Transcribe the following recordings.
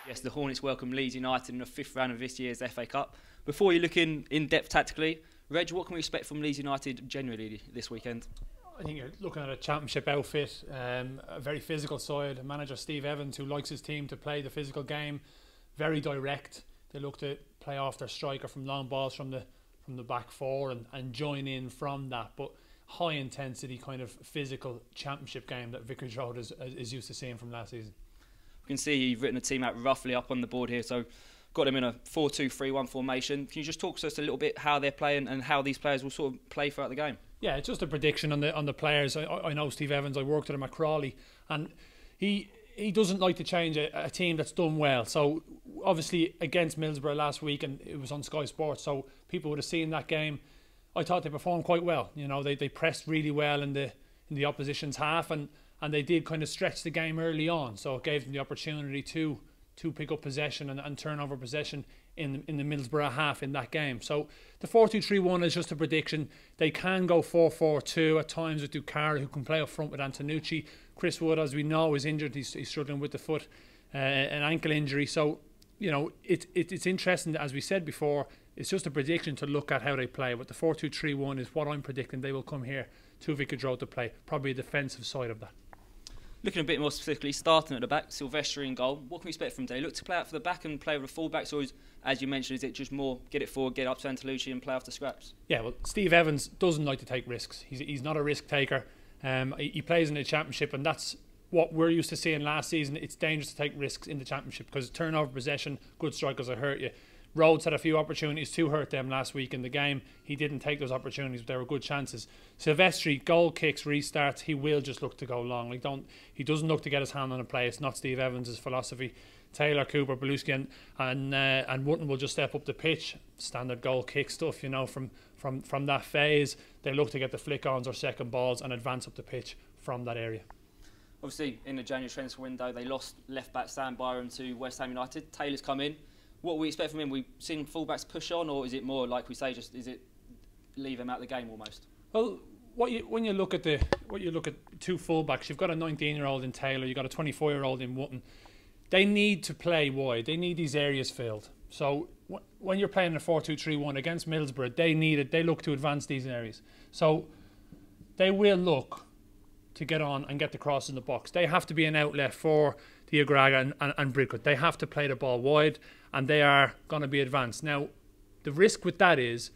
Yes, the Hornets welcome Leeds United in the 5th round of this year's FA Cup. Before you look in depth tactically, Reg, what can we expect from Leeds United generally this weekend? I think you're looking at a championship outfit, a very physical side. Manager Steve Evans, who likes his team to play the physical game, very direct. They look to play off their striker from long balls from the back four and join in from that. But high intensity kind of physical championship game that Vicarage Road is used to seeing from last season. You can see you've written the team out roughly up on the board here, so got them in a 4-2-3-1 formation. Can you just talk to us a little bit how they're playing and how these players will sort of play throughout the game? Yeah, it's just a prediction on the players. I know Steve Evans. I worked with him at Crawley, and he doesn't like to change a team that's done well. So obviously against Middlesbrough last week, and it was on Sky Sports, so people would have seen that game. I thought they performed quite well. You know, they pressed really well in the opposition's half, and they did kind of stretch the game early on. So it gave them the opportunity to pick up possession and turn over possession in the Middlesbrough half in that game. So the 4-2-3-1 is just a prediction. They can go 4-4-2 at times with Ducara, who can play up front with Antonucci. Chris Wood, as we know, is injured. He's struggling with the foot, an ankle injury. So, you know, it's interesting, as we said before, it's just a prediction to look at how they play. But the 4-2-3-1 is what I'm predicting they will come here to Vicarage Road to play. Probably a defensive side of that. Looking a bit more specifically, starting at the back, Silvestri in goal. What can we expect from him? Do they look to play out for the back and play with the full-backs, or is, as you mentioned, is it just more get it forward, get up to Antonucci and play off the scraps? Yeah, well, Steve Evans doesn't like to take risks. He's not a risk taker. He plays in the Championship, and that's what we're used to seeing last season. It's dangerous to take risks in the Championship because turnover possession, good strikers will hurt you. Rhodes had a few opportunities to hurt them last week in the game. He didn't take those opportunities, but they were good chances. Silvestri, goal kicks, restarts, he will just look to go long. He doesn't look to get his hand on a play. It's not Steve Evans' philosophy. Taylor, Cooper, Belusky and Wotton will just step up the pitch. Standard goal kick stuff, you know, from that phase. They look to get the flick-ons or second balls and advance up the pitch from that area. Obviously, in the January transfer window, they lost left-back Sam Byram to West Ham United. Taylor's come in. What we expect from him? We've seen fullbacks push on, or is it more like we say, just is it leave him out of the game almost? Well, when you look at two fullbacks, you've got a 19-year-old in Taylor, you've got a 24-year-old in Wotton. They need to play wide. They need these areas filled. So when you're playing a 4-2-3-1 against Middlesbrough, they look to advance these areas. So they will look to get on and get the cross in the box. They have to be an outlet for Diagraga and Brickwood. They have to play the ball wide, and they are going to be advanced. Now, the risk with that is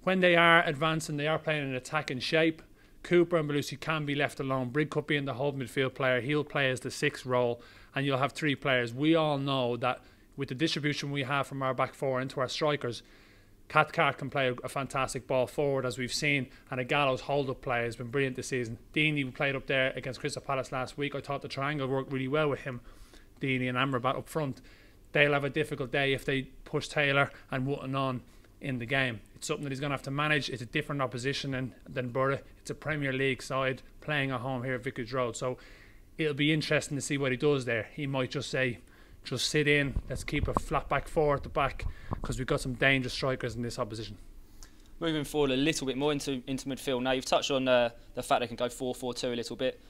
when they are advanced and they are playing an attacking shape, Cooper and Belusky can be left alone. Brickwood being the whole midfield player, he'll play as the 6th role, and you'll have 3 players. We all know that with the distribution we have from our back four into our strikers, Cathcart can play a fantastic ball forward, as we've seen, and Ighalo's hold-up play has been brilliant this season. Deeney played up there against Crystal Palace last week. I thought the triangle worked really well with him, Deeney and Amrabat up front. They'll have a difficult day if they push Taylor and Wotton on in the game. It's something that he's going to have to manage. It's a different opposition than Borough. It's a Premier League side playing at home here at Vicarage Road. So it'll be interesting to see what he does there. He might just say, just sit in, let's keep a flat back four at the back, because we've got some dangerous strikers in this opposition. Moving forward a little bit more into midfield. Now, you've touched on the fact they can go 4-4-2 a little bit.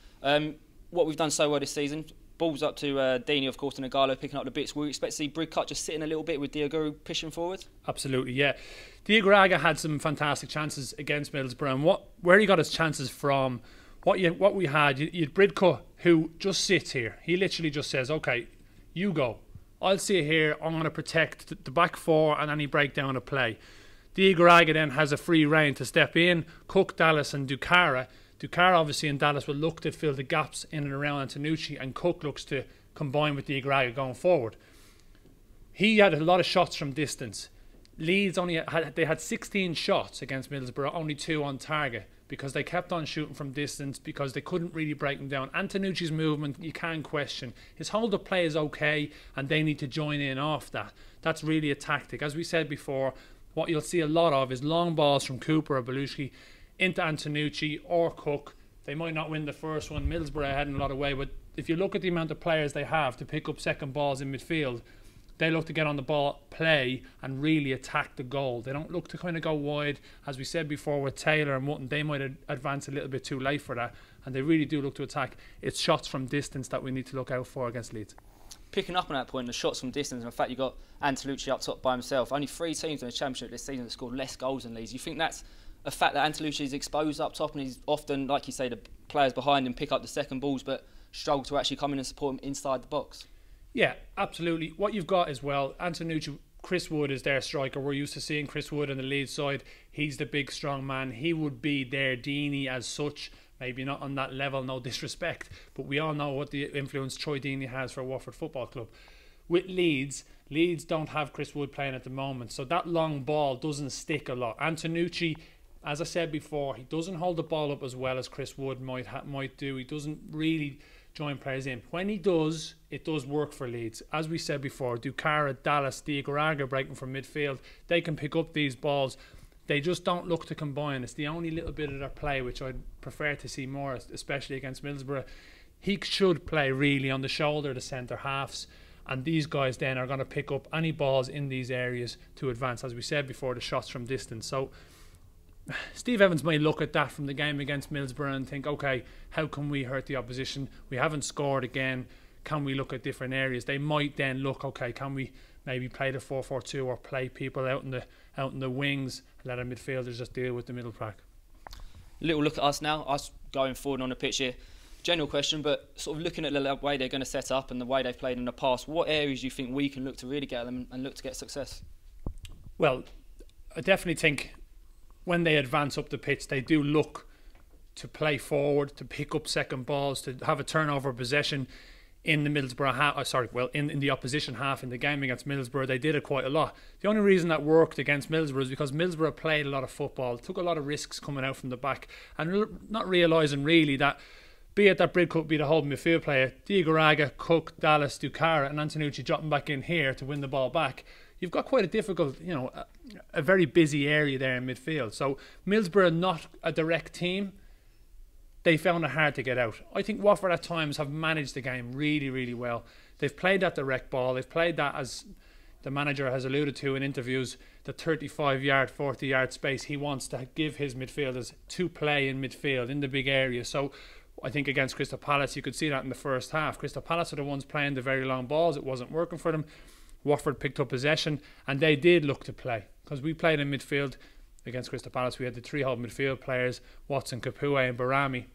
What we've done so well this season, balls up to Deeney, of course, and Ighalo picking up the bits. Will we expect to see Brickcut just sitting a little bit with Diagraga pushing forward? Absolutely, yeah. Diagraga had some fantastic chances against Middlesbrough, and where he got his chances from, what we had, you had Brickcut, who just sits here. He literally just says, okay, you go. I'll sit here. I'm going to protect the back four and any breakdown of play. Diagraga then has a free rein to step in. Cook, Dallas and Ducara. Ducara obviously in Dallas will look to fill the gaps in and around Antonucci, and Cook looks to combine with Diagraga going forward. He had a lot of shots from distance. Leeds had 16 shots against Middlesbrough, only 2 on target, because they kept on shooting from distance, because they couldn't really break them down. Antonucci's movement, you can question. His hold-up play is okay, and they need to join in off that. That's really a tactic. As we said before, what you'll see a lot of is long balls from Cooper or Belusky into Antonucci or Cook. They might not win the first one. Middlesbrough had a lot of way, but if you look at the amount of players they have to pick up second balls in midfield, they look to get on the ball, play, and really attack the goal. They don't look to kind of go wide. As we said before with Taylor and Wotton, they might advance a little bit too late for that, and they really do look to attack. It's shots from distance that we need to look out for against Leeds. picking up on that point, the shots from distance, and the fact you got Antelucci up top by himself. Only 3 teams in the Championship this season that scored less goals than Leeds. You think that's a fact that Antelucci is exposed up top, and he's often, like you say, the players behind him pick up the second balls, but struggle to actually come in and support him inside the box? Yeah, absolutely. What you've got as well, Antelucci, Chris Wood is their striker. We're used to seeing Chris Wood on the Leeds side. He's the big, strong man. He would be their Deeney as such. Maybe not on that level, no disrespect, but we all know what the influence Troy Deeney has for Watford Football Club. With Leeds don't have Chris Wood playing at the moment, so that long ball doesn't stick a lot. Antelucci, as I said before, he doesn't hold the ball up as well as Chris Wood might do. He doesn't really join players in. When he does, it does work for Leeds. As we said before, Ducara, Dallas, Diagoraga breaking from midfield, they can pick up these balls. They just don't look to combine. It's the only little bit of their play which I'd prefer to see more, especially against Middlesbrough. He should play really on the shoulder, the centre halves, and these guys then are going to pick up any balls in these areas to advance. As we said before, the shots from distance. So Steve Evans might look at that from the game against Middlesbrough and think, okay, how can we hurt the opposition? We haven't scored again. Can we look at different areas? They might then look, okay, can we maybe play the 4-4-2 or play people out in the wings, let our midfielders just deal with the middle pack? Little look at us now, us going forward on the pitch here. General question, but sort of looking at the way they're going to set up and the way they've played in the past, what areas do you think we can look to really get at them and look to get success? Well, I definitely think when they advance up the pitch, they do look to play forward, to pick up second balls, to have a turnover possession in the Middlesbrough half. In the opposition half in the game against Middlesbrough, they did it quite a lot. The only reason that worked against Middlesbrough is because Middlesbrough played a lot of football, took a lot of risks coming out from the back, and not realising really that, be it that Bridcut be the holding midfield player, Diagoraga, Cook, Dallas, Ducara, and Antelucci dropping back in here to win the ball back. You've got quite a difficult, a very busy area there in midfield. So Middlesbrough, not a direct team, they found it hard to get out. I think Watford at times have managed the game really, really well. They've played that direct ball. They've played that, as the manager has alluded to in interviews, the 35-yard, 40-yard space he wants to give his midfielders to play in midfield, in the big area. So I think against Crystal Palace, you could see that in the first half. Crystal Palace are the ones playing the very long balls. It wasn't working for them. Watford picked up possession, and they did look to play. Because we played in midfield against Crystal Palace. We had the 3 hold midfield players, Watson, Capoue and Barami.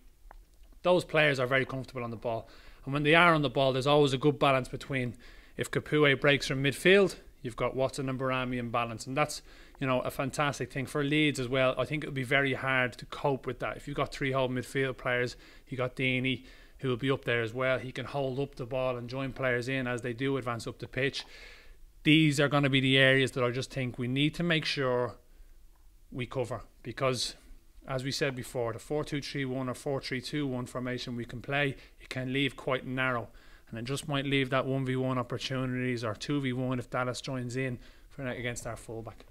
Those players are very comfortable on the ball. And when they are on the ball, there's always a good balance between, if Capoue breaks from midfield, you've got Watson and Barami in balance. And that's, a fantastic thing. For Leeds as well, I think it would be very hard to cope with that. If you've got 3 hold midfield players, you got Deeney, who will be up there as well. He can hold up the ball and join players in as they do advance up the pitch. These are going to be the areas that I just think we need to make sure we cover, because as we said before, the 4-2-3-1 or 4-3-2-1 formation we can play, it can leave quite narrow, and it just might leave that 1v1 opportunities or 2v1 if Dallas joins in against our fullback.